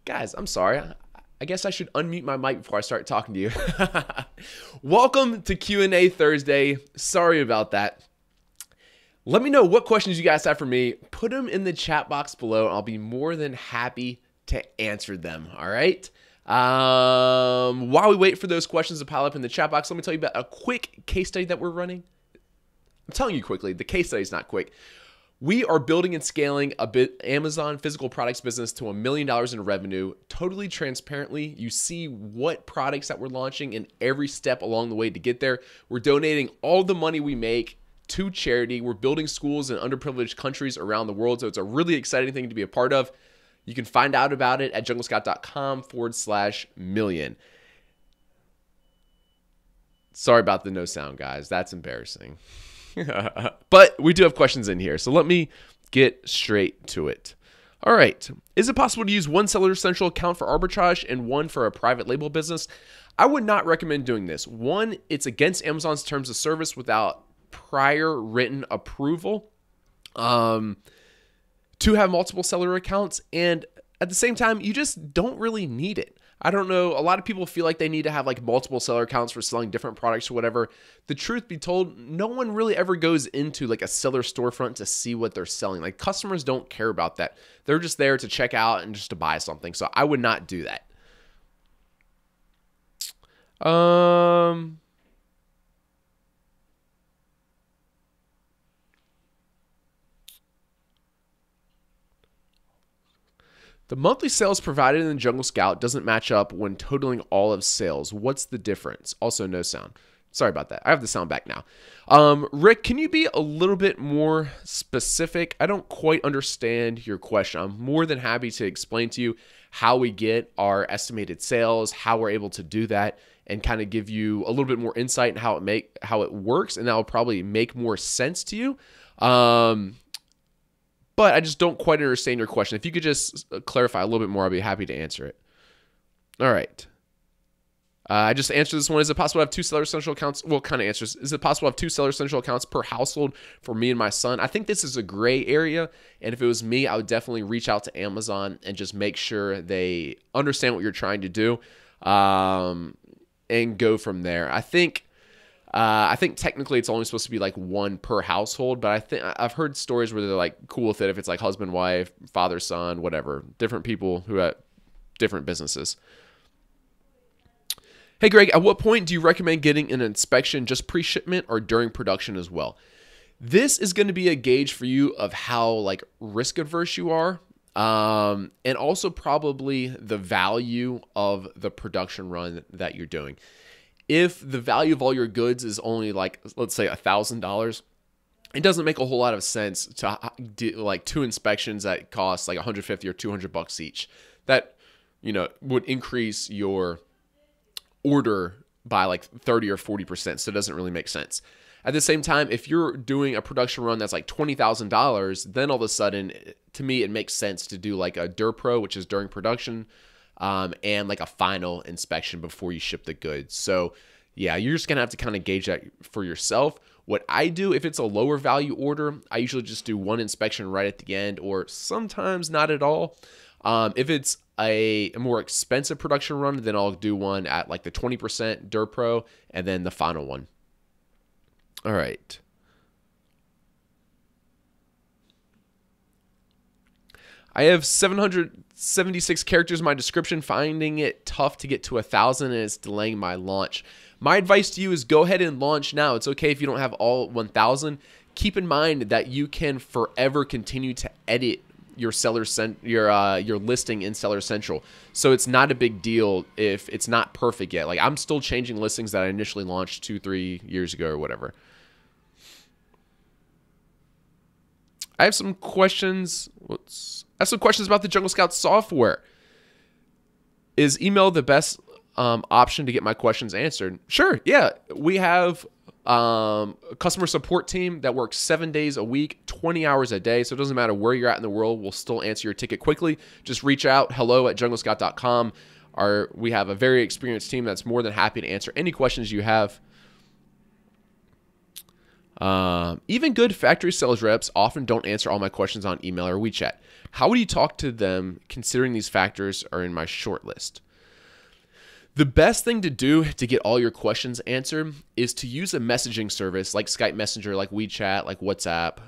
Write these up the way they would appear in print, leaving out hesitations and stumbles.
Guys, I'm sorry. I guess I should unmute my mic before I start talking to you. Welcome to Q&A Thursday. Sorry about that. Let me know what questions you guys have for me. Put them in the chat box below. I'll be more than happy to answer them, all right? While we wait for those questions to pile up in the chat box, let me tell you about a quick case study that we're running. I'm telling you quickly, the case study is not quick. We are building and scaling Amazon physical products business to $1 million in revenue. Totally transparently, you see what products that we're launching and every step along the way to get there. We're donating all the money we make to charity. We're building schools in underprivileged countries around the world. So it's a really exciting thing to be a part of. You can find out about it at junglescout.com/million. Sorry about the no sound, guys. That's embarrassing. But we do have questions in here, so let me get straight to it. All right. Is it possible to use one Seller Central account for arbitrage and one for a private label business? I would not recommend doing this. One, it's against Amazon's terms of service without prior written approval to have multiple seller accounts, and at the same time, you just don't really need it. I don't know. A lot of people feel like they need to have like multiple seller accounts for selling different products or whatever. The truth be told, no one really ever goes into like a seller storefront to see what they're selling. Like customers don't care about that. They're just there to check out and just to buy something. So I would not do that. The monthly sales provided in the Jungle Scout doesn't match up when totaling all of sales. What's the difference? Also, no sound. Sorry about that. I have the sound back now. Rick, can you be a little bit more specific? I don't quite understand your question. I'm more than happy to explain to you how we get our estimated sales, how we're able to do that, and kind of give you a little bit more insight in how it works, and that will probably make more sense to you. But I just don't quite understand your question. If you could just clarify a little bit more, I'd be happy to answer it. All right. I just answered this one. Is it possible to have two Seller Central accounts? Well, kind of answers. Is it possible to have two Seller Central accounts per household for me and my son? I think this is a gray area. And if it was me, I would definitely reach out to Amazon and just make sure they understand what you're trying to do and go from there. I think technically it's only supposed to be like one per household, but I've heard stories where they're like cool with it if it's like husband, wife, father, son, whatever, different people who have different businesses. Hey Greg, at what point do you recommend getting an inspection, just pre-shipment or during production as well? This is going to be a gauge for you of how like risk averse you are. And also probably the value of the production run that you're doing. If the value of all your goods is only like, let's say $1,000, it doesn't make a whole lot of sense to do like two inspections that cost like $150 or $200 each. That, would increase your order by like 30 or 40%. So it doesn't really make sense. At the same time, if you're doing a production run that's like $20,000, then all of a sudden, to me, it makes sense to do like a DurPro, which is during production, and like a final inspection before you ship the goods. So yeah, you're just going to have to kind of gauge that for yourself. What I do, if it's a lower value order, I usually just do one inspection right at the end, or sometimes not at all. If it's a more expensive production run, then I'll do one at like the 20% DurPro and then the final one. All right. I have 776 characters in my description, finding it tough to get to 1,000 and it's delaying my launch. My advice to you is go ahead and launch now. It's okay if you don't have all 1,000. Keep in mind that you can forever continue to edit your your listing in Seller Central. So it's not a big deal if it's not perfect yet. Like I'm still changing listings that I initially launched 2-3 years ago or whatever. I have some questions. I have some questions about the Jungle Scout software. Is email the best option to get my questions answered? Sure. Yeah. We have a customer support team that works 7 days a week, 20 hours a day. So it doesn't matter where you're at in the world. We'll still answer your ticket quickly. Just reach out. hello@junglescout.com. We have a very experienced team that's more than happy to answer any questions you have. Even good factory sales reps often don't answer all my questions on email or WeChat. How would you talk to them considering these factors are in my short list? The best thing to do to get all your questions answered is to use a messaging service like Skype Messenger, like WeChat, like WhatsApp.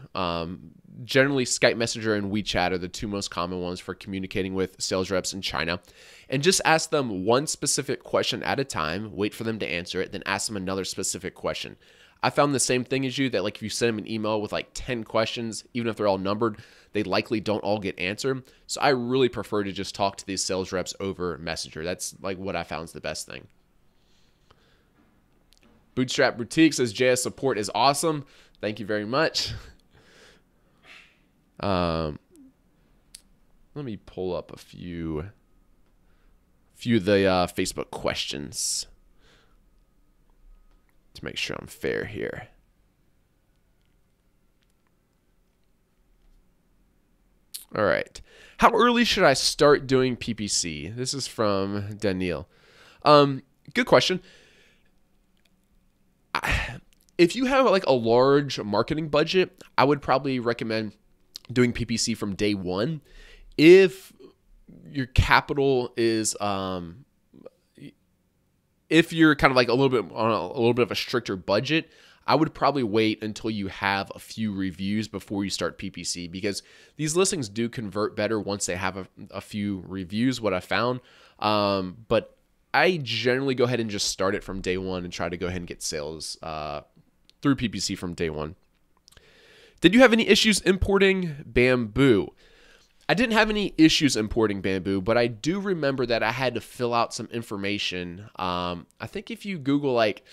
Generally, Skype Messenger and WeChat are the two most common ones for communicating with sales reps in China. And just ask them one specific question at a time, wait for them to answer it, then ask them another specific question. I found the same thing as you, that like if you send them an email with like 10 questions, even if they're all numbered, they likely don't all get answered. So I really prefer to just talk to these sales reps over Messenger. That's like what I found is the best thing. Bootstrap Boutique says JS support is awesome. Thank you very much. Let me pull up a few of the Facebook questions to make sure I'm fair here. All right. How early should I start doing PPC? This is from Daniel. Good question. If you have like a large marketing budget, I would probably recommend doing PPC from day one. If your capital is, if you're kind of like a little bit on a little bit of a stricter budget, I would probably wait until you have a few reviews before you start PPC, because these listings do convert better once they have a few reviews, what I found. But I generally go ahead and just start it from day one and try to go ahead and get sales through PPC from day one. Did you have any issues importing Bamboo? I didn't have any issues importing Bamboo, but I do remember that I had to fill out some information. I think if you Google like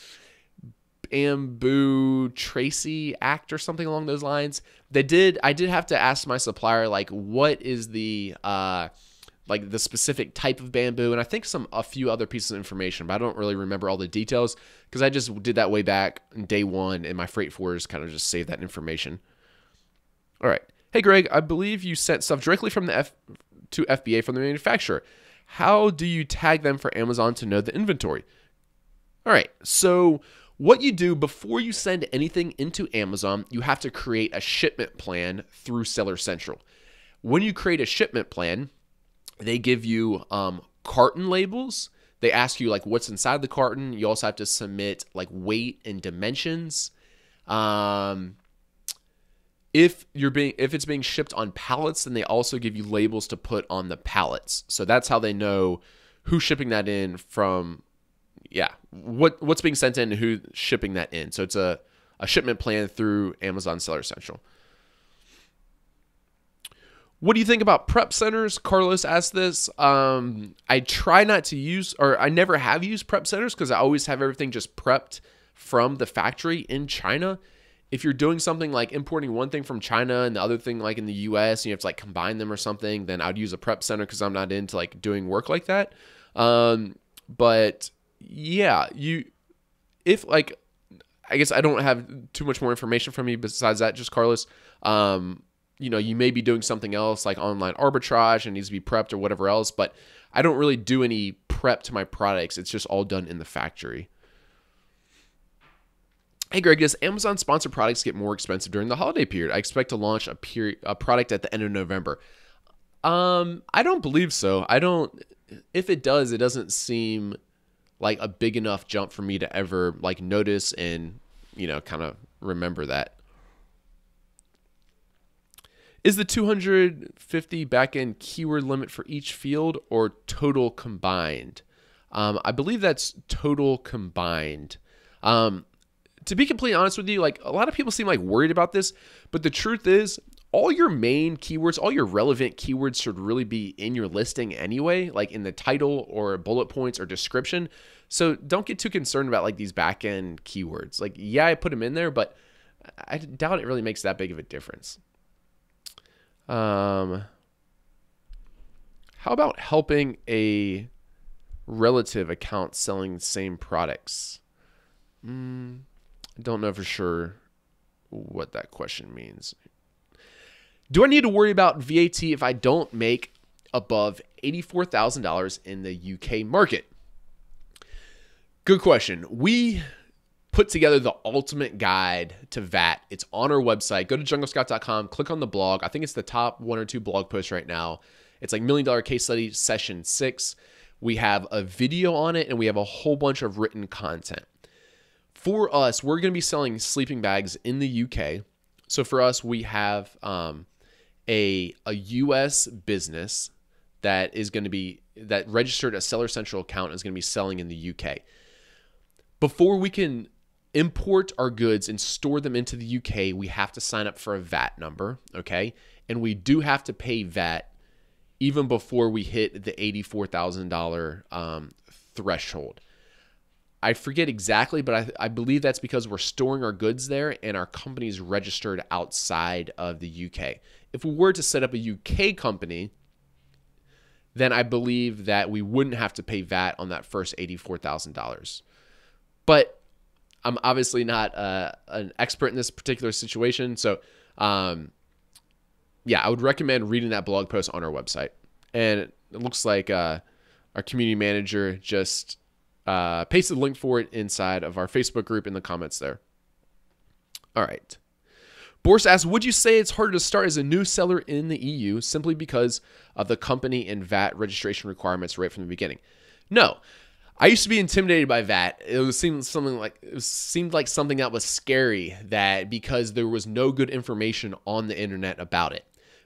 Bamboo Tracy Act or something along those lines, I did have to ask my supplier like what is the like the specific type of bamboo, and I think a few other pieces of information, but I don't really remember all the details because I just did that way back in day one, and my freight forwarders kind of just saved that information. All right. Hey, Greg, I believe you sent stuff directly from to FBA from the manufacturer. How do you tag them for Amazon to know the inventory? All right. So what you do before you send anything into Amazon, you have to create a shipment plan through Seller Central. When you create a shipment plan, they give you carton labels. They ask you like what's inside the carton. You also have to submit like weight and dimensions. If it's being shipped on pallets, then they also give you labels to put on the pallets. So that's how they know who's shipping that in from, what's being sent in and who's shipping that in. So it's a shipment plan through Amazon Seller Central. What do you think about prep centers? Carlos asked this. I try not to use, or I never have used prep centers because I always have everything just prepped from the factory in China. If you're doing something like importing one thing from China and the other thing like in the US, and you have to like combine them or something, then I'd use a prep center because I'm not into like doing work like that. But yeah, if like, I guess I don't have too much more information from you besides that, just Carlos. You may be doing something else like online arbitrage and needs to be prepped or whatever else, but I don't really do any prep to my products. It's just all done in the factory. Hey, Greg, does Amazon sponsored products get more expensive during the holiday period? I expect to launch a product at the end of November. I don't believe so. If it does, it doesn't seem like a big enough jump for me to ever like notice and, kind of remember that. Is the 250 backend keyword limit for each field or total combined? I believe that's total combined. To be completely honest with you, like a lot of people seem like worried about this, but the truth is all your main keywords, all your relevant keywords should really be in your listing anyway, like in the title or bullet points or description. So don't get too concerned about like these back-end keywords. Like, yeah, I put them in there, but I doubt it really makes that big of a difference. How about helping a relative account selling the same products? I don't know for sure what that question means. Do I need to worry about VAT if I don't make above $84,000 in the UK market? Good question. We put together the ultimate guide to VAT. It's on our website. Go to junglescout.com, click on the blog. I think it's the top 1 or 2 blog posts right now. It's like $1 Million Case Study Session 6. We have a video on it, and we have a whole bunch of written content. For us, we're going to be selling sleeping bags in the UK. So for us, we have a US business that is going to be, that registered a Seller Central account is going to be selling in the UK. Before we can import our goods and store them into the UK, we have to sign up for a VAT number, okay? And we do have to pay VAT even before we hit the $84,000 threshold. I forget exactly, but I believe that's because we're storing our goods there and our company's registered outside of the UK. If we were to set up a UK company, then I believe that we wouldn't have to pay VAT on that first $84,000. But I'm obviously not an expert in this particular situation. So, yeah, I would recommend reading that blog post on our website. And it looks like our community manager just pasted the link for it inside of our Facebook group in the comments there. All right. Boris asks, would you say it's harder to start as a new seller in the EU simply because of the company and VAT registration requirements right from the beginning? No. I used to be intimidated by VAT. It seemed like something that was scary, that because there was no good information on the internet about it.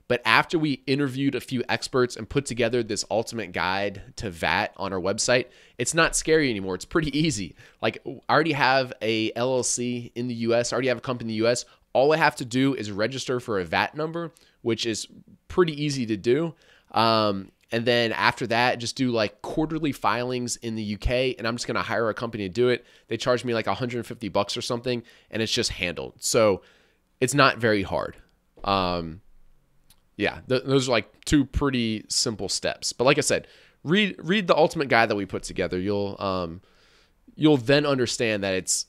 But after we interviewed a few experts and put together this ultimate guide to VAT on our website, it's not scary anymore. It's pretty easy. Like, I already have a LLC in the US. I already have a company in the US. All I have to do is register for a VAT number, which is pretty easy to do. And then after that, just do like quarterly filings in the UK, and I'm just going to hire a company to do it. They charge me like $150 or something, and it's just handled. So it's not very hard. Yeah, those are like 2 pretty simple steps. But like I said, read the ultimate guide that we put together. You'll then understand that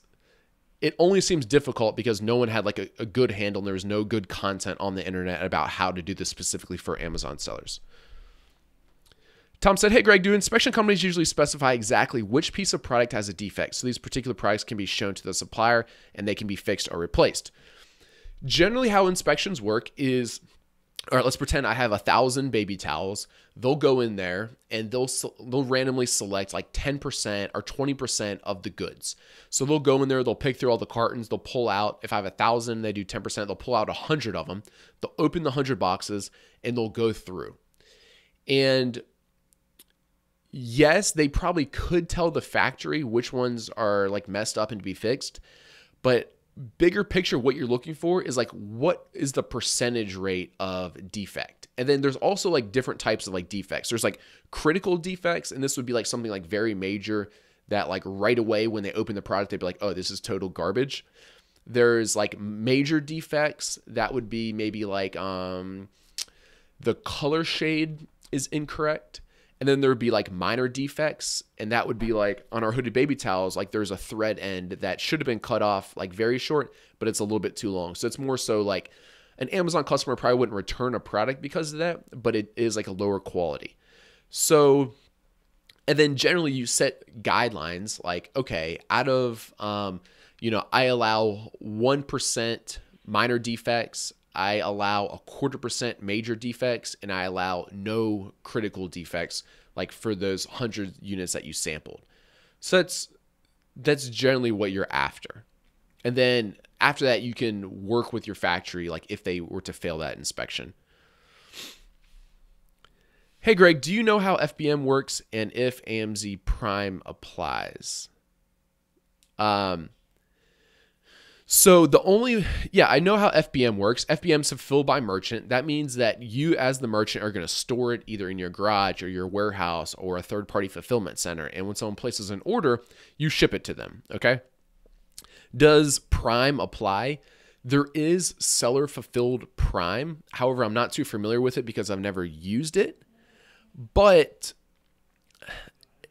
it only seems difficult because no one had like a good handle, and there was no good content on the internet about how to do this specifically for Amazon sellers. Tom said, hey, Greg, do inspection companies usually specify exactly which piece of product has a defect so these particular products can be shown to the supplier and they can be fixed or replaced? Generally, how inspections work is, all right, let's pretend I have 1,000 baby towels. They'll go in there and they'll randomly select like 10% or 20% of the goods. So they'll go in there, they'll pick through all the cartons, they'll pull out. If I have 1,000, they do 10%, they'll pull out 100 of them. They'll open the 100 boxes and they'll go through. And yes, they probably could tell the factory which ones are like messed up and to be fixed, but bigger picture, what you're looking for is like, what is the percentage rate of defect? And then there's also like different types of like defects. There's like critical defects, and this would be like something like very major that like right away when they open the product, they'd be like, oh, this is total garbage. There's like major defects that would be maybe like the color shade is incorrect. And then there would be like minor defects, and that would be like on our hooded baby towels, like there's a thread end that should have been cut off like very short, but it's a little bit too long. So it's more so like an Amazon customer probably wouldn't return a product because of that, but it is like a lower quality. So, and then generally you set guidelines like, okay, out of, I allow 1% minor defects, I allow 0.25% major defects, and I allow no critical defects like for those 100 units that you sampled. So that's generally what you're after. And then after that, you can work with your factory like if they were to fail that inspection. Hey, Greg, do you know how FBM works and if AMZ Prime applies? So I know how FBM works. FBM's fulfilled by merchant. That means that you as the merchant are going to store it either in your garage or your warehouse or a third-party fulfillment center. And when someone places an order, you ship it to them, okay? Does Prime apply? There is seller fulfilled Prime. However, I'm not too familiar with it because I've never used it.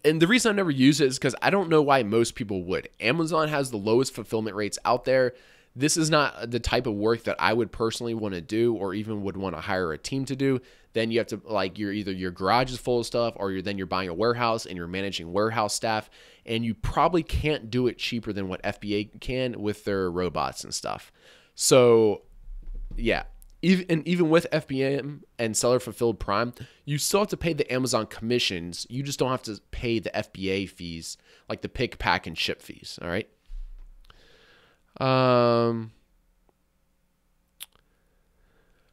And the reason I've never used it is because I don't know why most people would. Amazon has the lowest fulfillment rates out there. This is not the type of work that I would personally want to do or even would want to hire a team to do. Then you have to, like, you're either your garage is full of stuff or you're buying a warehouse and you're managing warehouse staff, and you probably can't do it cheaper than what FBA can with their robots and stuff. So yeah, even with FBA and seller fulfilled Prime, you still have to pay the Amazon commissions. You just don't have to pay the FBA fees, like the pick, pack, and ship fees. All right.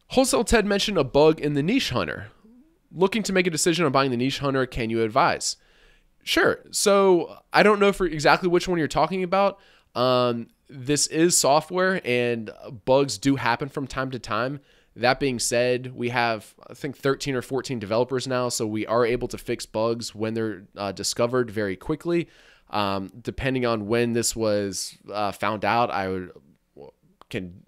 Wholesale Ted mentioned a bug in the Niche Hunter. Looking to make a decision on buying the Niche Hunter, can you advise? Sure. So I don't know for exactly which one you're talking about. This is software and bugs do happen from time to time. That being said, we have, I think, 13 or 14 developers now, so we are able to fix bugs when they're discovered very quickly. Depending on when this was found out, can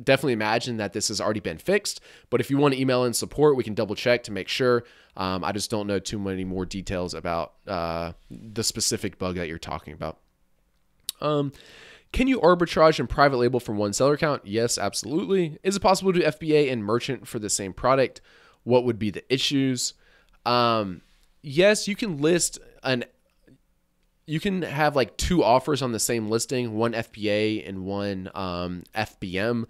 definitely imagine that this has already been fixed. But if you want to email in support, we can double check to make sure. I just don't know too many more details about the specific bug that you're talking about. Can you arbitrage and private label from one seller account? Yes, absolutely. Is it possible to do FBA and merchant for the same product? What would be the issues? Yes, you can list you can have like two offers on the same listing, one FBA and one FBM.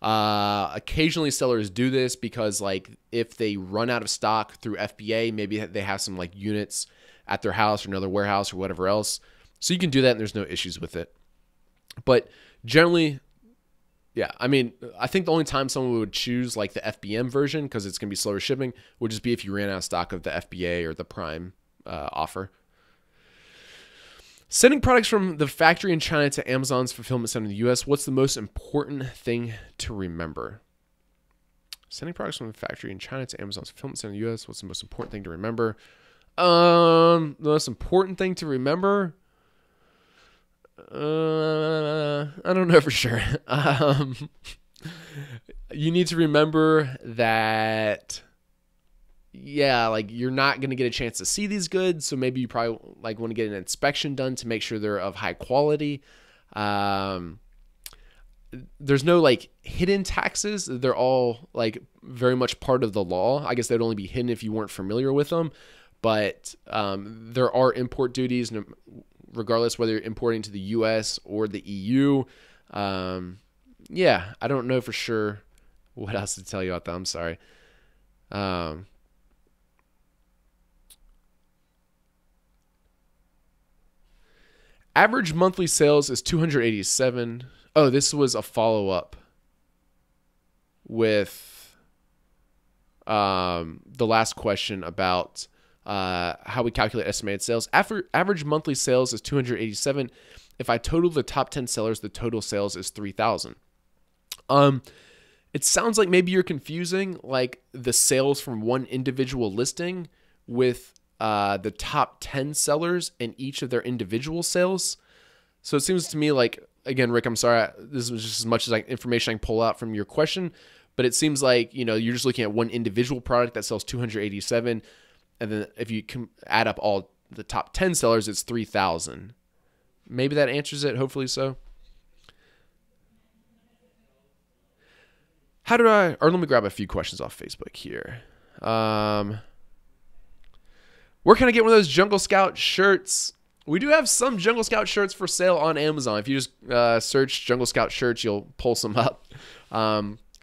Occasionally sellers do this because, like, if they run out of stock through FBA, maybe they have some like units at their house or another warehouse or whatever else. So you can do that and there's no issues with it. But generally, yeah, I mean, I think the only time someone would choose like the FBM version, because it's going to be slower shipping, would just be if you ran out of stock of the FBA or the Prime offer. Sending products from the factory in China to Amazon's fulfillment center in the U.S., what's the most important thing to remember? Sending products from the factory in China to Amazon's fulfillment center in the U.S., what's the most important thing to remember? The most important thing to remember? I don't know for sure. You need to remember that, yeah, like, you're not going to get a chance to see these goods. So maybe you probably like want to get an inspection done to make sure they're of high quality. There's no like hidden taxes. They're all like very much part of the law. I guess they'd only be hidden if you weren't familiar with them. But there are import duties, regardless whether you're importing to the US or the EU. Yeah, I don't know for sure what else to tell you about that. I'm sorry. Average monthly sales is 287. Oh, this was a follow-up with the last question about how we calculate estimated sales. Average monthly sales is 287. If I total the top 10 sellers, the total sales is 3,000. It sounds like maybe you're confusing like the sales from one individual listing with the top 10 sellers and each of their individual sales. So it seems to me like, again, Rick, I'm sorry, this was just as much as information I can pull out from your question, but it seems like, you're just looking at one individual product that sells 287. And then if you can add up all the top 10 sellers, it's 3,000. Maybe that answers it. Hopefully so. Let me grab a few questions off Facebook here. Where can I get one of those Jungle Scout shirts? We do have some Jungle Scout shirts for sale on Amazon. If you just search Jungle Scout shirts, you'll pull some up.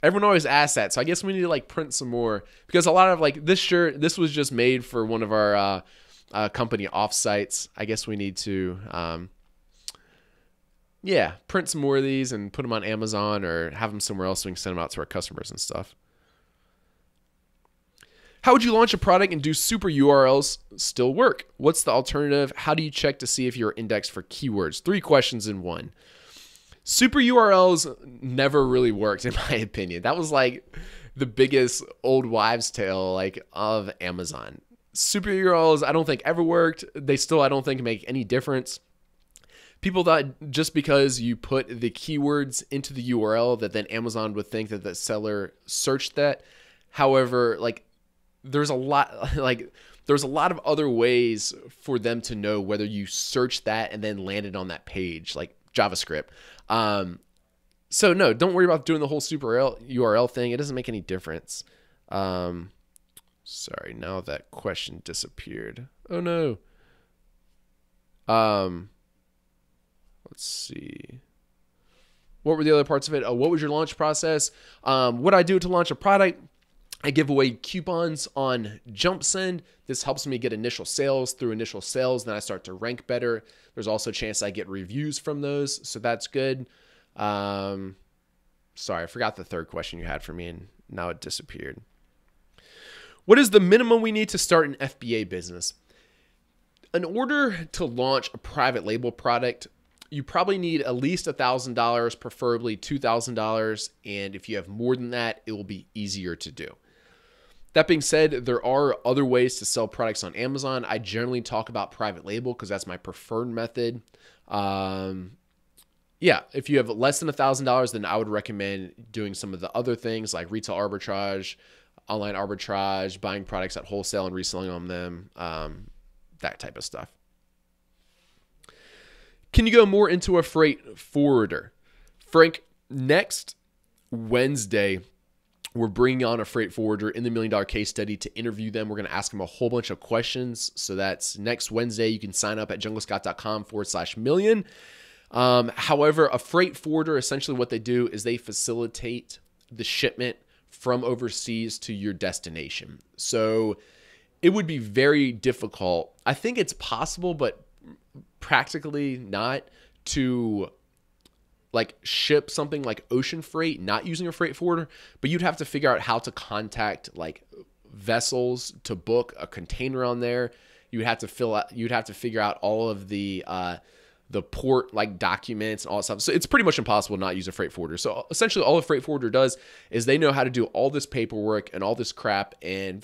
Everyone always asks that, so I guess we need to like print some more, because a lot of like this shirt, this was just made for one of our company offsites. I guess we need to, print some more of these and put them on Amazon or have them somewhere else so we can send them out to our customers and stuff. How would you launch a product and do super URLs still work? What's the alternative? How do you check to see if you're indexed for keywords? 3 questions in one. Super URLs never really worked, in my opinion. That was like the biggest old wives' tale like of Amazon. Super URLs, I don't think ever worked. They still, I don't think, make any difference. People thought just because you put the keywords into the URL that then Amazon would think that the seller searched that. However, like, there's a lot of other ways for them to know whether you searched that and then landed on that page, like JavaScript. So no, don't worry about doing the whole super URL thing. It doesn't make any difference. Sorry, now that question disappeared. Oh no. Let's see. What were the other parts of it? What was your launch process? What I do to launch a product, I give away coupons on JumpSend. This helps me get initial sales. Through initial sales, then I start to rank better. There's also a chance I get reviews from those, so that's good. Sorry, I forgot the third question you had for me, and now it disappeared. What is the minimum we need to start an FBA business? In order to launch a private label product, you probably need at least $1,000, preferably $2,000. And if you have more than that, it will be easier to do. That being said, there are other ways to sell products on Amazon. I generally talk about private label because that's my preferred method. Yeah, if you have less than $1,000, then I would recommend doing some of the other things like retail arbitrage, online arbitrage, buying products at wholesale and reselling on them, that type of stuff. Can you go more into a freight forwarder? Frank, next Wednesday, we're bringing on a freight forwarder in the $1 Million Case Study to interview them. We're going to ask them a whole bunch of questions. So that's next Wednesday. You can sign up at junglescott.com/million. However, a freight forwarder, essentially what they do is they facilitate the shipment from overseas to your destination. So it would be very difficult. I think it's possible, but practically not, to like ship something like ocean freight not using a freight forwarder, but you'd have to figure out how to contact like vessels to book a container on there. You'd have to figure out all of the port like documents and all that stuff. So it's pretty much impossible to not use a freight forwarder. So essentially all a freight forwarder does is they know how to do all this paperwork and all this crap and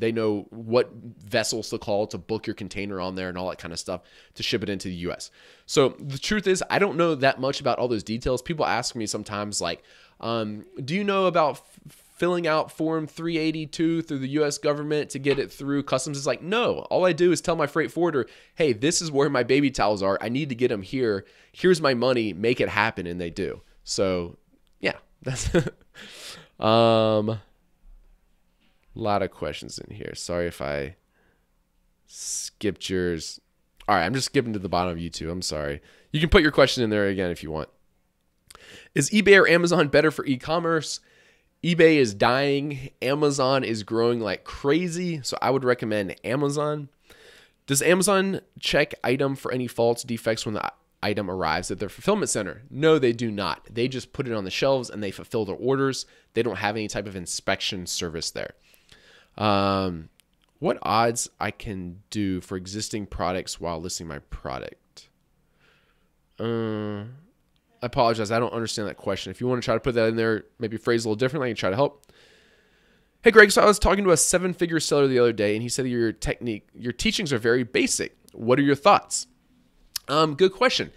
they know what vessels to call to book your container on there and all that kind of stuff to ship it into the US. So the truth is, I don't know that much about all those details. People ask me sometimes like, do you know about filling out Form 382 through the U.S. government to get it through customs? Is like, no. All I do is tell my freight forwarder, hey, this is where my baby towels are. I need to get them here. Here's my money. Make it happen. And they do. So, yeah. That's a lot of questions in here. Sorry if I skipped yours. All right, I'm just skipping to the bottom of YouTube. I'm sorry. You can put your question in there again if you want. Is eBay or Amazon better for e-commerce? eBay is dying. Amazon is growing like crazy. So I would recommend Amazon. Does Amazon check item for any faults, defects when the item arrives at their fulfillment center? No, they do not. They just put it on the shelves and they fulfill their orders. They don't have any type of inspection service there. What odds I can do for existing products while listing my product? I apologize. I don't understand that question. If you want to try to put that in there, maybe phrase a little differently, I can try to help. Hey, Greg, so I was talking to a 7-figure seller the other day, and he said your teachings are very basic. What are your thoughts? Good question.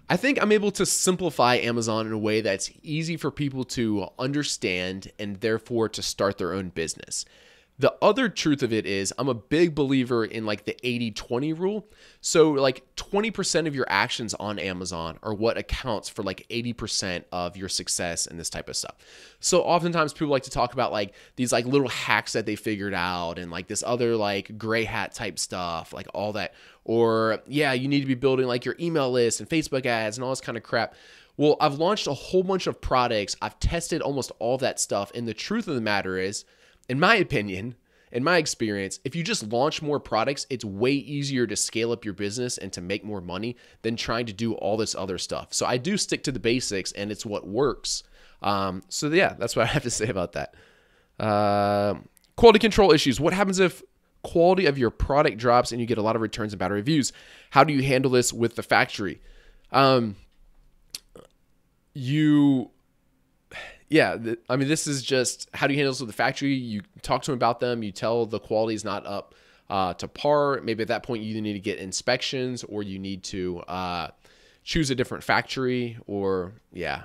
I think I'm able to simplify Amazon in a way that's easy for people to understand and therefore to start their own business. The other truth of it is I'm a big believer in like the 80-20 rule. So like 20% of your actions on Amazon are what accounts for like 80% of your success and this type of stuff. So oftentimes people like to talk about like these like little hacks that they figured out and like this other like gray hat type stuff, like all that. Or yeah, you need to be building like your email list and Facebook ads and all this kind of crap. Well, I've launched a whole bunch of products. I've tested almost all that stuff. And the truth of the matter is, in my opinion, in my experience, if you just launch more products, it's way easier to scale up your business and to make more money than trying to do all this other stuff. So I do stick to the basics and it's what works. So yeah, that's what I have to say about that. Quality control issues. What happens if quality of your product drops and you get a lot of returns and bad reviews? How do you handle this with the factory? This is just how do you handle this with the factory? You talk to them about them. You tell the quality is not up to par. Maybe at that point you need to get inspections or you need to choose a different factory or yeah.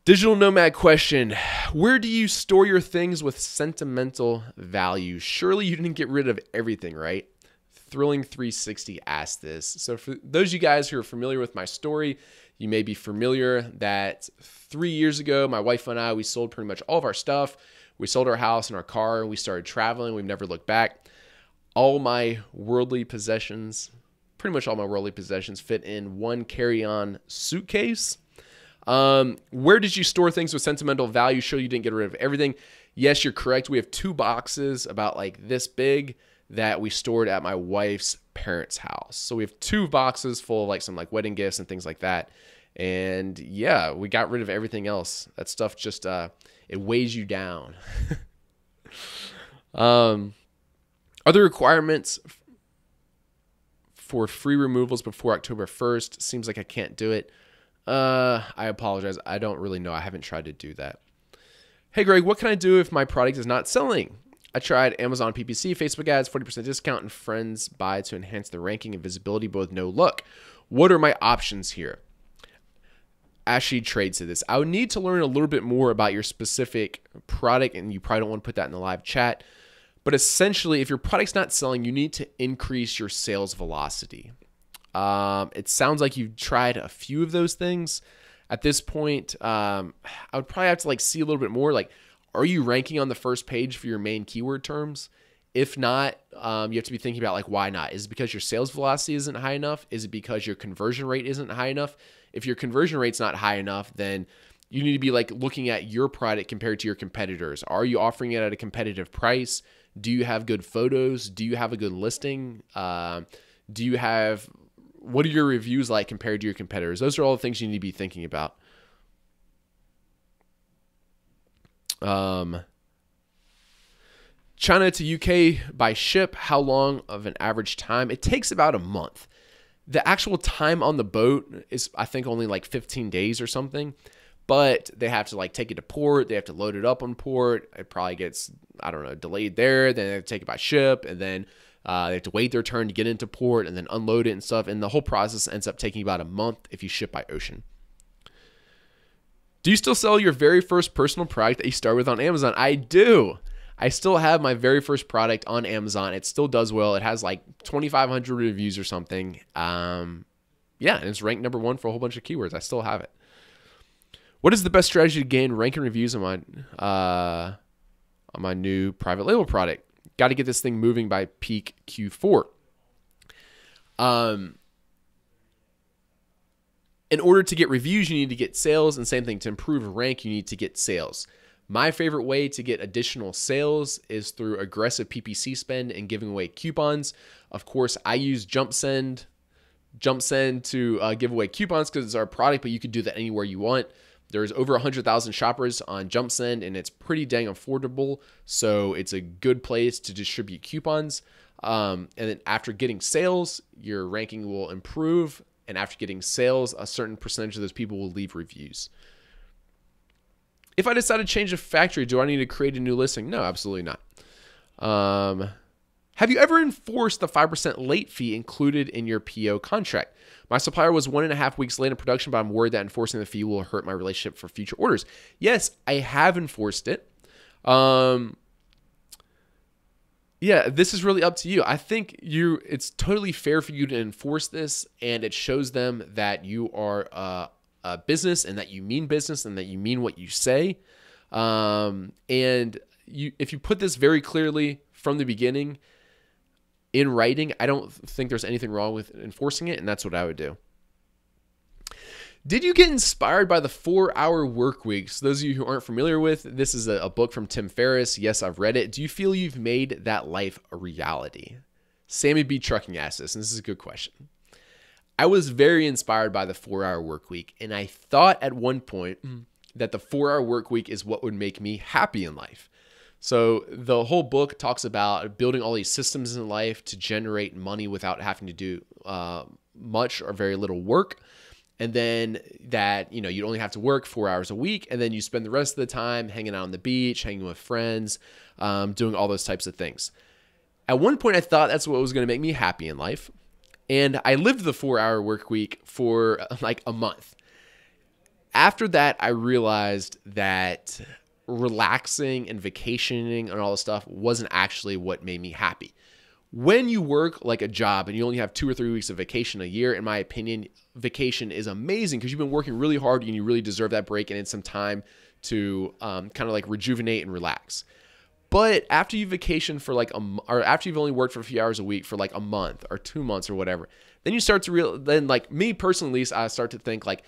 Digital nomad question. Where do you store your things with sentimental value? Surely you didn't get rid of everything, right? Thrilling 360 asked this. So for those of you guys who are familiar with my story, You may be familiar that 3 years ago, my wife and I, we sold pretty much all of our stuff. We sold our house and our car, and we started traveling. We've never looked back. All my worldly possessions, pretty much all my worldly possessions, fit in one carry-on suitcase. Where did you store things with sentimental value? Sure, you didn't get rid of everything. Yes, you're correct. We have 2 boxes about like this big that we stored at my wife's parents' house. So we have 2 boxes full of like some like wedding gifts and things like that. And yeah, we got rid of everything else. That stuff just, it weighs you down. Are there requirements for free removals before October 1st? Seems like I can't do it. I apologize. I don't really know. I haven't tried to do that. Hey, Greg, what can I do if my product is not selling? I tried Amazon PPC, Facebook ads, 40% discount, and friends buy to enhance the ranking and visibility, but with no luck. What are my options here? Ashley trades to this. I would need to learn a little bit more about your specific product, and you probably don't want to put that in the live chat. But essentially, if your product's not selling, you need to increase your sales velocity. It sounds like you've tried a few of those things. At this point, I would probably have to like see a little bit more. Like, are you ranking on the first page for your main keyword terms? If not, you have to be thinking about like, why not? Is it because your sales velocity isn't high enough? Is it because your conversion rate isn't high enough? If your conversion rate's not high enough, then you need to be like looking at your product compared to your competitors. Are you offering it at a competitive price? Do you have good photos? Do you have a good listing? What are your reviews like compared to your competitors? Those are all the things you need to be thinking about. China to UK by ship, how long of an average time? It takes about a month. The actual time on the boat is, I think, only like 15 days or something, but they have to like take it to port. They have to load it up on port. It probably gets, I don't know, delayed there. Then they have to take it by ship, and then they have to wait their turn to get into port and then unload it and stuff. And the whole process ends up taking about a month if you ship by ocean. Do you still sell your very first personal product that you started with on Amazon? I do. I still have my very first product on Amazon. It still does well. It has like 2,500 reviews or something. Yeah, and it's ranked number 1 for a whole bunch of keywords. I still have it. What is the best strategy to gain ranking reviews on my new private label product? Got to get this thing moving by peak Q4. In order to get reviews, you need to get sales, and same thing, to improve rank, you need to get sales. My favorite way to get additional sales is through aggressive PPC spend and giving away coupons. Of course, I use JumpSend to give away coupons because it's our product, but you could do that anywhere you want. There's over 100,000 shoppers on JumpSend, and it's pretty dang affordable, so it's a good place to distribute coupons. And then after getting sales, your ranking will improve, and after getting sales, a certain percentage of those people will leave reviews. If I decide to change a factory, do I need to create a new listing? No, absolutely not. Have you ever enforced the 5% late fee included in your PO contract? My supplier was 1.5 weeks late in production, but I'm worried that enforcing the fee will hurt my relationship for future orders. Yes, I have enforced it. Yeah, this is really up to you. I think it's totally fair for you to enforce this, and it shows them that you are a business and that you mean business and that you mean what you say. If you put this very clearly from the beginning in writing, I don't think there's anything wrong with enforcing it, and that's what I would do. Did you get inspired by the 4-hour work week? So those of you who aren't familiar with, this is a book from Tim Ferriss. Yes, I've read it. Do you feel you've made that life a reality? Sammy B. Trucking asked this, and this is a good question. I was very inspired by the 4-hour work week, and I thought at one point that the 4-hour work week is what would make me happy in life. So the whole book talks about building all these systems in life to generate money without having to do much or very little work. And then that, you only have to work 4 hours a week, and then you spend the rest of the time hanging out on the beach, hanging with friends, doing all those types of things. At one point, I thought that's what was going to make me happy in life. And I lived the 4-hour work week for like a month. After that, I realized that relaxing and vacationing and all this stuff wasn't actually what made me happy. When you work like a job and you only have 2 or 3 weeks of vacation a year, in my opinion, vacation is amazing because you've been working really hard and you really deserve that break and it's some time to kind of like rejuvenate and relax. But after you vacation for like or after you've only worked for a few hours a week for like a month or 2 months or whatever, then you start to then like me personally, at least, I start to think like,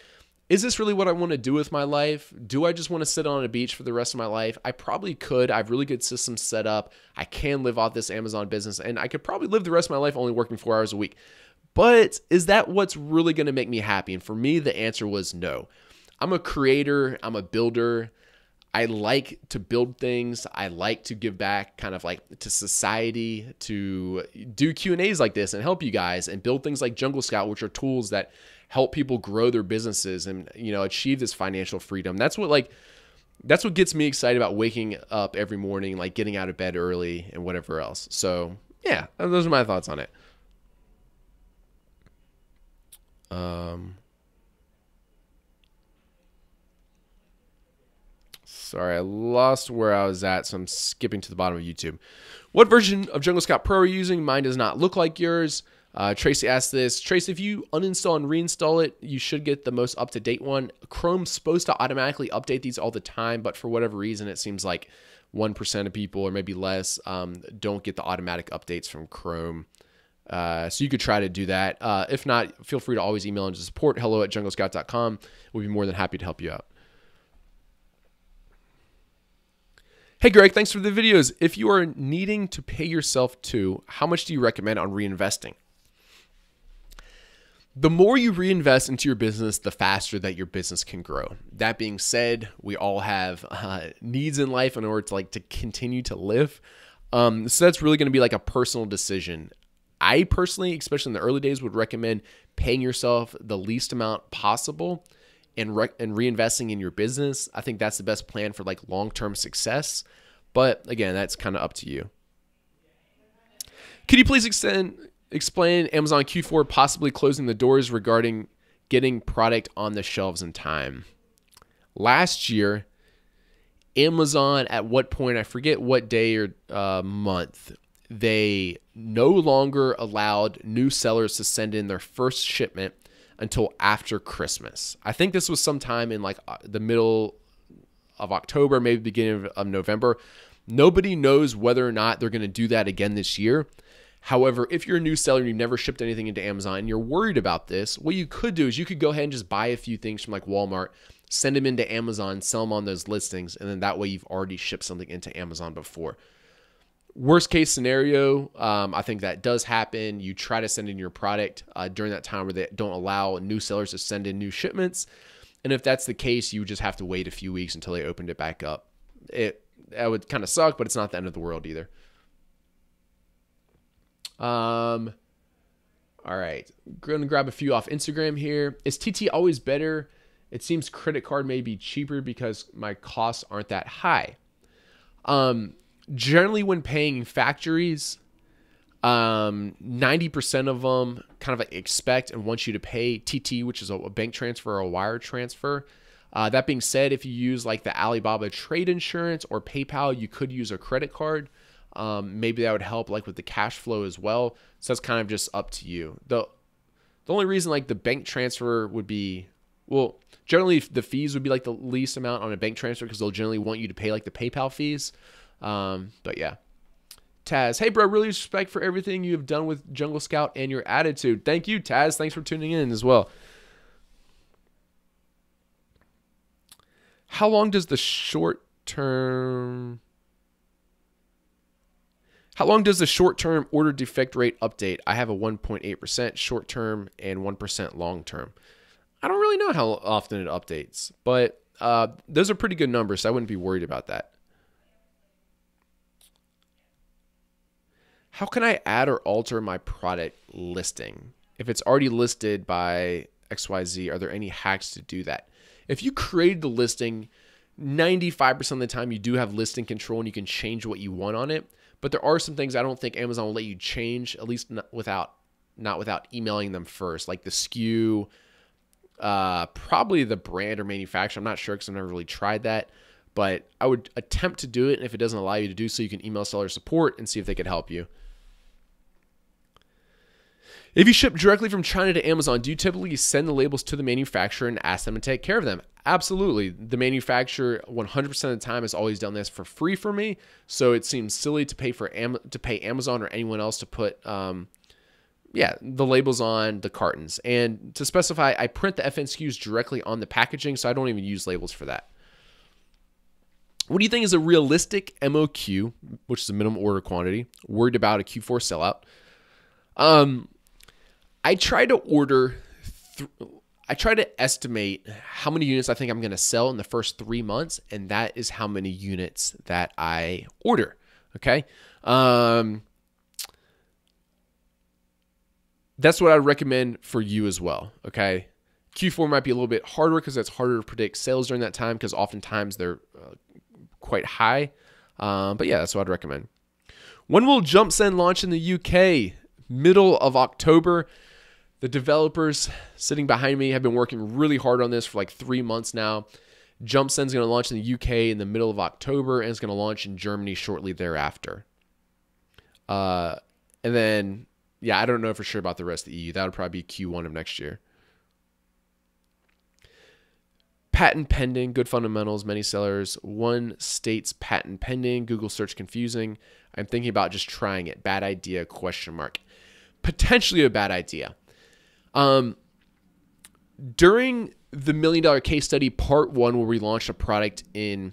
is this really what I want to do with my life? Do I just want to sit on a beach for the rest of my life? I probably could. I have really good systems set up. I can live off this Amazon business, and I could probably live the rest of my life only working 4 hours a week. But is that what's really going to make me happy? And for me, the answer was no. I'm a creator. I'm a builder. I like to build things. I like to give back kind of like to society, to do Q&As like this and help you guys and build things like Jungle Scout, which are tools that help people grow their businesses and, you know, achieve this financial freedom. That's what gets me excited about waking up every morning, like getting out of bed early and whatever else. So yeah, those are my thoughts on it. Sorry, I lost where I was at, so I'm skipping to the bottom of YouTube. What version of Jungle Scout Pro are you using? Mine does not look like yours. Tracy asked this. Tracy, if you uninstall and reinstall it, you should get the most up-to-date one. Chrome's supposed to automatically update these all the time, but for whatever reason, it seems like 1% of people, or maybe less, don't get the automatic updates from Chrome. So you could try to do that. If not, feel free to always email into support, hello@junglescout.com. We'll be more than happy to help you out. Hey Greg, thanks for the videos. If you are needing to pay yourself too, how much do you recommend on reinvesting? The more you reinvest into your business, the faster that your business can grow. That being said, we all have needs in life in order to continue to live. So that's really going to be like a personal decision. I personally, especially in the early days, would recommend paying yourself the least amount possible and reinvesting in your business. I think that's the best plan for like long-term success. But again, that's kind of up to you. Could you please explain Amazon Q4 possibly closing the doors regarding getting product on the shelves in time? Last year, Amazon, at what point, I forget what day or month, they no longer allowed new sellers to send in their first shipment until after Christmas. I think this was sometime in like the middle of October, maybe beginning of November. Nobody knows whether or not they're going to do that again this year. However, if you're a new seller and you've never shipped anything into Amazon and you're worried about this, what you could do is you could go ahead and just buy a few things from like Walmart, send them into Amazon, sell them on those listings, and then that way you've already shipped something into Amazon before. Worst case scenario, I think that does happen. You try to send in your product during that time where they don't allow new sellers to send in new shipments. And if that's the case, you just have to wait a few weeks until they opened it back up. That would kind of suck, but it's not the end of the world either. All right. I'm going to grab a few off Instagram here. Is TT always better? It seems credit card may be cheaper because my costs aren't that high. Generally, when paying factories, 90% of them kind of expect and want you to pay TT, which is a bank transfer or a wire transfer. That being said, if you use like the Alibaba trade insurance or PayPal, you could use a credit card. Maybe that would help like with the cash flow as well. So that's kind of just up to you. The only reason like the bank transfer would be, well, generally the fees would be like the least amount on a bank transfer because they'll generally want you to pay like the PayPal fees. But yeah. Taz, hey bro, really respect for everything you have done with Jungle Scout and your attitude. Thank you, Taz. Thanks for tuning in as well. How long does the short-term order defect rate update? I have a 1.8% short-term and 1% long-term. I don't really know how often it updates, but those are pretty good numbers, so I wouldn't be worried about that. How can I add or alter my product listing? If it's already listed by XYZ, are there any hacks to do that? If you created the listing, 95% of the time you do have listing control and you can change what you want on it. But there are some things I don't think Amazon will let you change, at least not without emailing them first, like the SKU, probably the brand or manufacturer. I'm not sure because I've never really tried that. But I would attempt to do it, and if it doesn't allow you to do so, you can email seller support and see if they could help you. If you ship directly from China to Amazon, do you typically send the labels to the manufacturer and ask them to take care of them? Absolutely. The manufacturer 100% of the time has always done this for free for me. So it seems silly to pay Amazon or anyone else to put the labels on the cartons. And to specify, I print the FNSKUs directly on the packaging, so I don't even use labels for that. What do you think is a realistic MOQ, which is a minimum order quantity, worried about a Q4 sellout? I try to estimate how many units I think I'm going to sell in the first 3 months, and that is how many units that I order. Okay. That's what I recommend for you as well. Okay. Q4 might be a little bit harder because it's harder to predict sales during that time because oftentimes they're quite high. But yeah, that's what I'd recommend. When will JumpSend launch in the UK? Middle of October. The developers sitting behind me have been working really hard on this for like 3 months now. JumpSend is going to launch in the UK in the middle of October, and it's going to launch in Germany shortly thereafter. And then, I don't know for sure about the rest of the EU. That would probably be Q1 of next year. Patent pending, good fundamentals, many sellers. One states patent pending, Google search confusing. I'm thinking about just trying it. Bad idea, ? Potentially a bad idea. During the $1 million case study part 1, where we launched a product in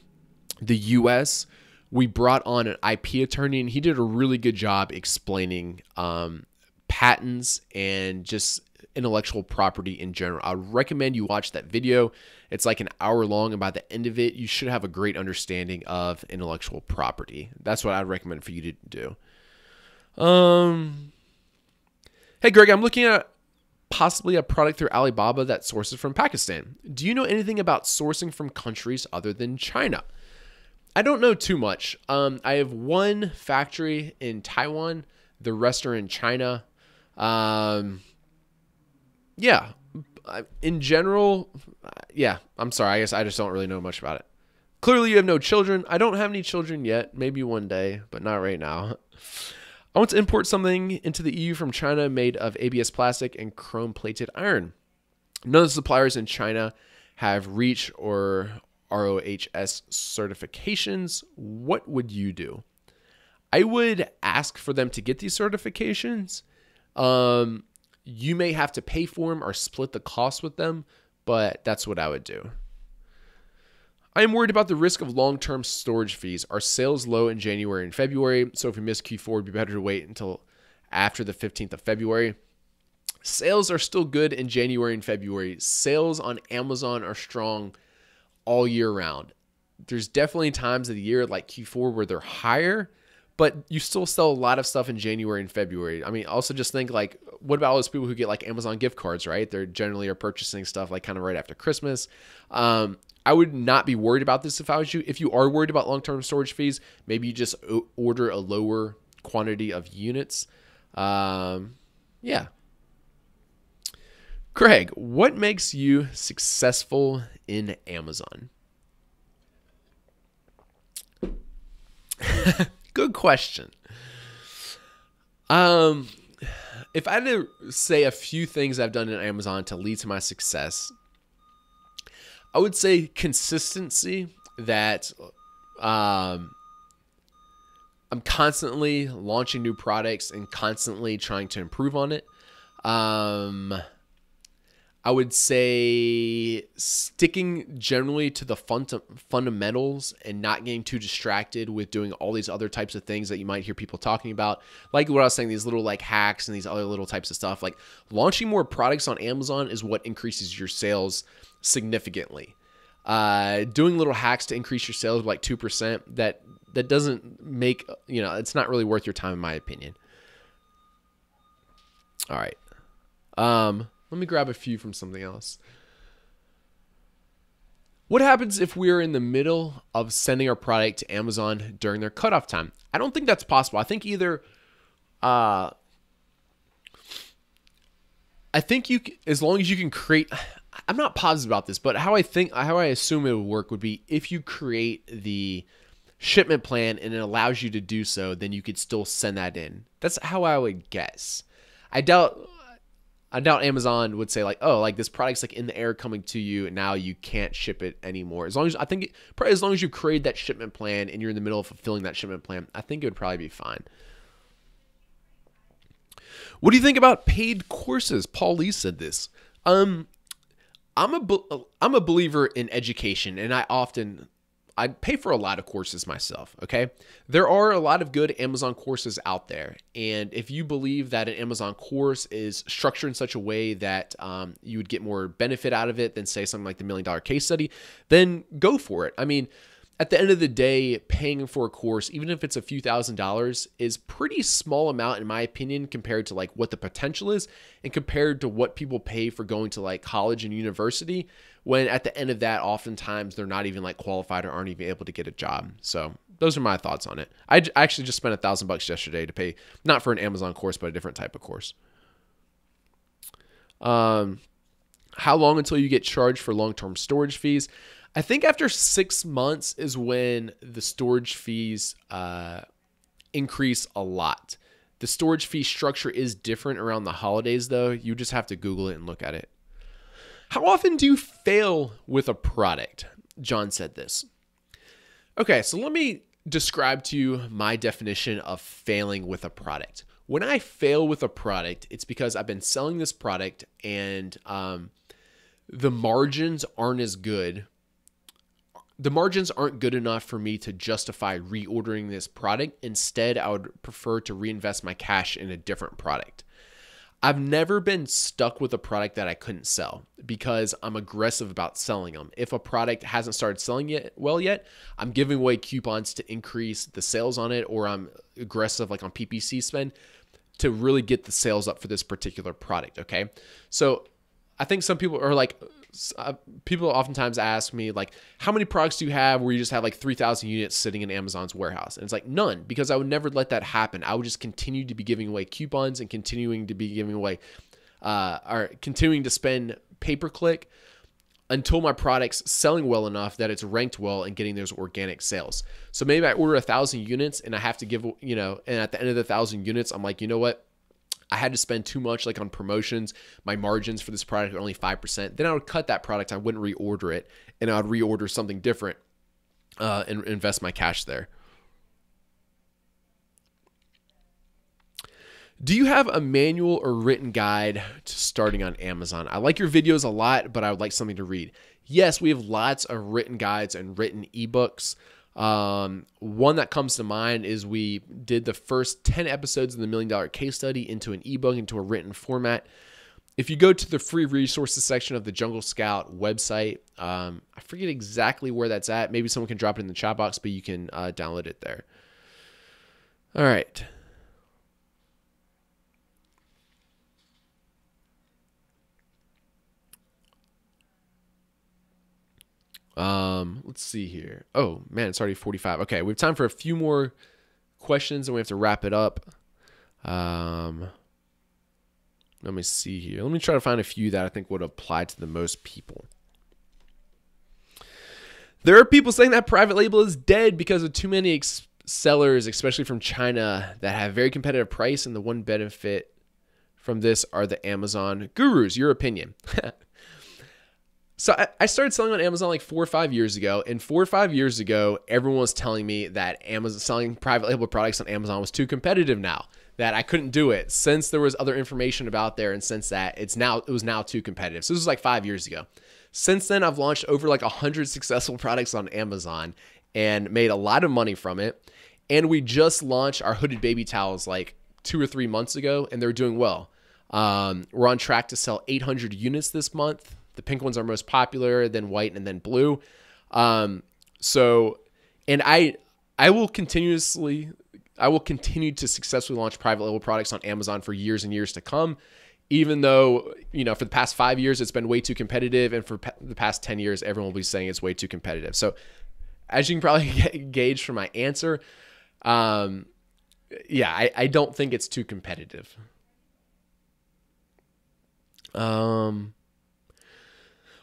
the US, we brought on an IP attorney, and he did a really good job explaining patents and just intellectual property in general. I would recommend you watch that video. It's like an hour long, and by the end of it, you should have a great understanding of intellectual property. That's what I'd recommend for you to do. Hey, Greg, I'm looking at possibly a product through Alibaba that sources from Pakistan. Do you know anything about sourcing from countries other than China? I don't know too much. I have one factory in Taiwan. The rest are in China. In general, I'm sorry. I guess I just don't really know much about it. Clearly, you have no children. I don't have any children yet. Maybe one day, but not right now. I want to import something into the EU from China made of ABS plastic and chrome-plated iron. None of the suppliers in China have REACH or ROHS certifications. What would you do? I would ask for them to get these certifications. You may have to pay for them or split the cost with them, but that's what I would do. I am worried about the risk of long-term storage fees. Are sales low in January and February? So if we miss Q4, it'd be better to wait until after the 15th of February. Sales are still good in January and February. Sales on Amazon are strong all year round. There's definitely times of the year like Q4 where they're higher, but you still sell a lot of stuff in January and February. I mean, also just think like, what about all those people who get like Amazon gift cards, right? They're generally are purchasing stuff like kind of right after Christmas. I would not be worried about this if I was you. If you are worried about long-term storage fees, maybe you just order a lower quantity of units. Craig, what makes you successful in Amazon? Good question. If I had to say a few things I've done in Amazon to lead to my success, I would say consistency, that I'm constantly launching new products and constantly trying to improve on it. I would say sticking generally to the fundamentals and not getting too distracted with doing all these other types of things that you might hear people talking about. Like what I was saying, these little like hacks and these other little types of stuff. Like launching more products on Amazon is what increases your sales significantly. Doing little hacks to increase your sales by like 2%, that doesn't make, it's not really worth your time in my opinion. All right. Let me grab a few from something else. What happens if we're in the middle of sending our product to Amazon during their cutoff time? I don't think that's possible. I think either, as long as you can create, I'm not positive about this, but how I assume it would work would be if you create the shipment plan and it allows you to do so, then you could still send that in. That's how I would guess. I doubt I doubt Amazon would say like, oh, like this product's like in the air coming to you and now you can't ship it anymore. As long as, I think probably as long as you create that shipment plan and you're in the middle of fulfilling that shipment plan, I think it would probably be fine. What do you think about paid courses? Paul Lee said this. I'm a believer in education, and I pay for a lot of courses myself, okay? There are a lot of good Amazon courses out there, and if you believe that an Amazon course is structured in such a way that you would get more benefit out of it than, say, something like the $1 Million Case Study, then go for it. I mean, at the end of the day, paying for a course, even if it's a few $1,000s, is pretty small amount in my opinion compared to like what the potential is and compared to what people pay for going to like college and university, when at the end of that, oftentimes they're not even like qualified or aren't even able to get a job. So those are my thoughts on it. I actually just spent $1,000 yesterday to pay, not for an Amazon course, but a different type of course. How long until you get charged for long-term storage fees? I think after 6 months is when the storage fees increase a lot. The storage fee structure is different around the holidays, though. You just have to Google it and look at it. How often do you fail with a product? John said this. Okay, so let me describe to you my definition of failing with a product. When I fail with a product, it's because I've been selling this product and the margins aren't as good. The margins aren't good enough for me to justify reordering this product. Instead, I would prefer to reinvest my cash in a different product. I've never been stuck with a product that I couldn't sell because I'm aggressive about selling them. If a product hasn't started selling yet, I'm giving away coupons to increase the sales on it, or I'm aggressive like on PPC spend to really get the sales up for this particular product, okay? So I think some people are like, people oftentimes ask me like, how many products do you have where you just have like 3,000 units sitting in Amazon's warehouse? And it's like none, because I would never let that happen. I would just continue to be giving away coupons and continuing to be giving away, or continuing to spend pay-per-click until my product's selling well enough that it's ranked well and getting those organic sales. So maybe I order 1,000 units and I have to give, and at the end of the 1,000 units, I'm like, you know what? I had to spend too much like on promotions. My margins for this product are only 5%. Then I would cut that product. I wouldn't reorder it, and I would reorder something different and invest my cash there. Do you have a manual or written guide to starting on Amazon? I like your videos a lot, but I would like something to read. Yes, we have lots of written guides and written ebooks. One that comes to mind is we did the first 10 episodes of the $1 Million Case Study into an ebook, into a written format. If you go to the free resources section of the Jungle Scout website, I forget exactly where that's at. Maybe someone can drop it in the chat box, but you can download it there. All right. Let's see here. Oh man, it's already 45. Okay, we have time for a few more questions and we have to wrap it up. Let me see here. Let me try to find a few that I think would apply to the most people. There are people saying that private label is dead because of too many sellers, especially from China, that have very competitive price, and the one benefit from this are the Amazon gurus. Your opinion? So I started selling on Amazon like 4 or 5 years ago, and 4 or 5 years ago, everyone was telling me that Amazon selling private label products on Amazon was too competitive now, that I couldn't do it since there was other information about there, and since that it was now too competitive. So this was like 5 years ago. Since then, I've launched over like 100 successful products on Amazon and made a lot of money from it. And we just launched our hooded baby towels like 2 or 3 months ago, and they're doing well. We're on track to sell 800 units this month. The pink ones are most popular, then white, and then blue. And I will continue to successfully launch private label products on Amazon for years and years to come, even though, for the past 5 years, it's been way too competitive. And for the past 10 years, everyone will be saying it's way too competitive. So as you can probably gauge from my answer, I don't think it's too competitive.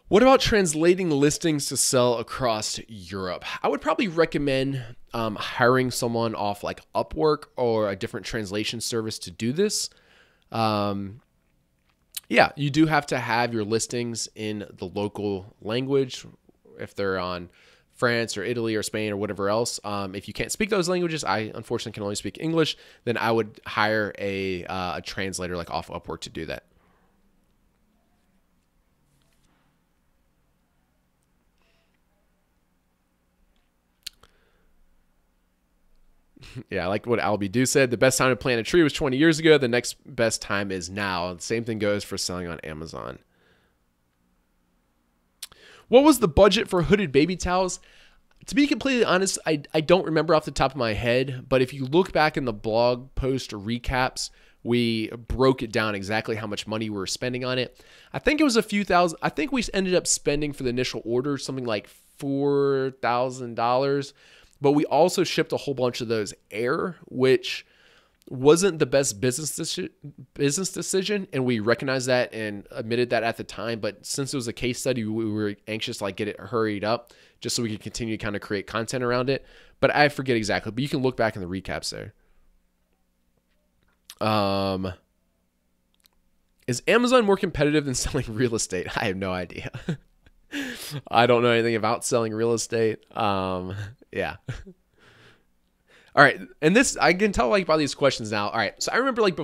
What about translating listings to sell across Europe? I would probably recommend hiring someone off like Upwork or a different translation service to do this. Yeah, you do have to have your listings in the local language if they're on France or Italy or Spain or whatever else. If you can't speak those languages, I unfortunately can only speak English, then I would hire a translator like off Upwork to do that. Yeah, like what Albie Do said, the best time to plant a tree was 20 years ago. The next best time is now. The same thing goes for selling on Amazon. What was the budget for hooded baby towels? To be completely honest, I don't remember off the top of my head, but if you look back in the blog post recaps, we broke it down exactly how much money we were spending on it. I think it was a few thousand. I think we ended up spending for the initial order something like $4,000, but we also shipped a whole bunch of those air, which wasn't the best business decision, and we recognized that and admitted that at the time. But since it was a case study, we were anxious to like get it hurried up just so we could continue to kind of create content around it. But I forget exactly, but you can look back in the recaps there. Is Amazon more competitive than selling real estate? I have no idea. I don't know anything about selling real estate. Yeah. All right. And this, I can tell like by these questions now. All right. So I remember like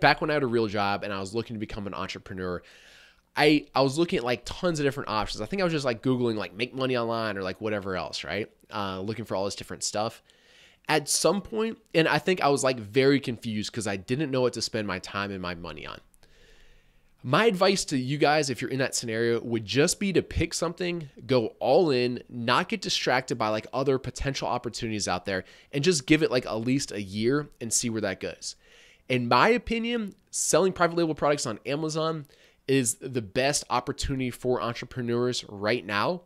back when I had a real job and I was looking to become an entrepreneur, I was looking at like tons of different options. I think I was just like Googling like make money online or like whatever else, right? Looking for all this different stuff. At some point, and I think I was like very confused because I didn't know what to spend my time and my money on. My advice to you guys, if you're in that scenario, would just be to pick something, go all in, not get distracted by like other potential opportunities out there, and just give it like at least a year and see where that goes. In my opinion, selling private label products on Amazon is the best opportunity for entrepreneurs right now.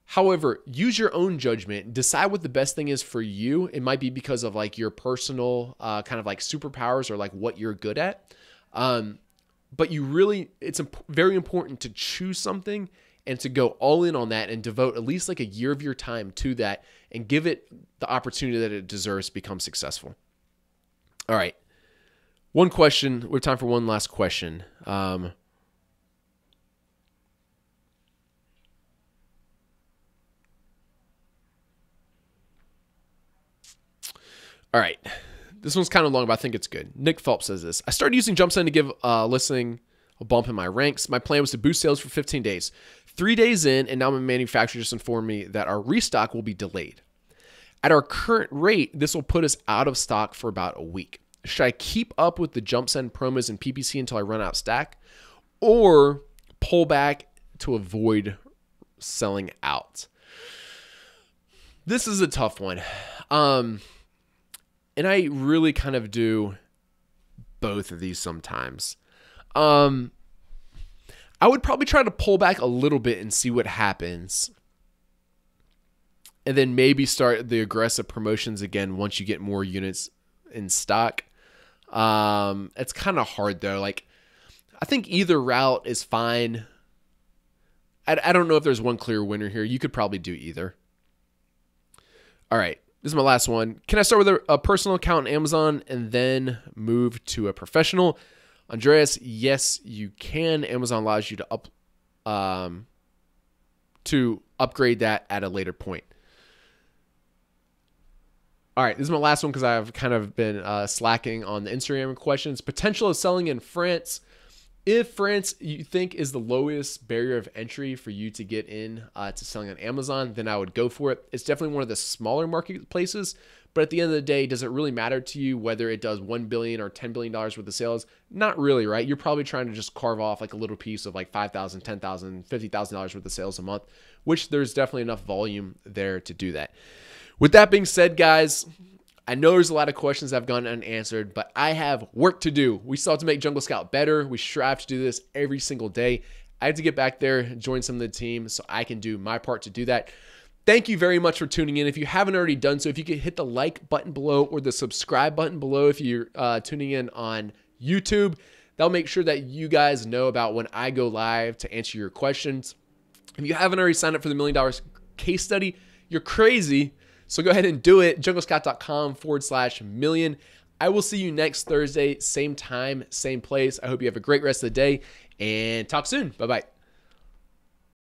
However, use your own judgment, decide what the best thing is for you. It might be because of like your personal kind of like superpowers or like what you're good at. But it's very important to choose something and to go all in on that and devote at least like a year of your time to that and give it the opportunity that it deserves to become successful. All right. One question. We have time for one last question. All right. This one's kind of long, but I think it's good. Nick Phelps says this. I started using JumpSend to give listing a bump in my ranks. My plan was to boost sales for 15 days. 3 days in, and now my manufacturer just informed me that our restock will be delayed. At our current rate, this will put us out of stock for about a week. Should I keep up with the JumpSend promos and PPC until I run out of stack, or pull back to avoid selling out? This is a tough one. And I really kind of do both of these sometimes. I would probably try to pull back a little bit and see what happens. And then maybe start the aggressive promotions again once you get more units in stock. It's kind of hard though. Like, I think either route is fine. I don't know if there's one clear winner here. You could probably do either. All right. This is my last one. Can I start with a personal account on Amazon and then move to a professional? Andreas, yes, you can. Amazon allows you to upgrade that at a later point. All right, this is my last one because I've kind of been slacking on the Instagram questions. Potential of selling in France. If France you think is the lowest barrier of entry for you to get in to selling on Amazon, then I would go for it. It's definitely one of the smaller marketplaces, but at the end of the day, does it really matter to you whether it does $1 billion or $10 billion worth of sales? Not really, right? You're probably trying to just carve off like a little piece of like $5,000, $10,000, $50,000 worth of sales a month, which there's definitely enough volume there to do that. With that being said, guys, I know there's a lot of questions that have gone unanswered, but I have work to do. We still have to make Jungle Scout better. We strive to do this every single day. I have to get back there and join some of the team so I can do my part to do that. Thank you very much for tuning in. If you haven't already done so, if you could hit the like button below or the subscribe button below if you're tuning in on YouTube, that'll make sure that you guys know about when I go live to answer your questions. If you haven't already signed up for the $1 million case study, you're crazy. So go ahead and do it. junglescout.com/million. I will see you next Thursday, same time, same place. I hope you have a great rest of the day and talk soon. Bye-bye.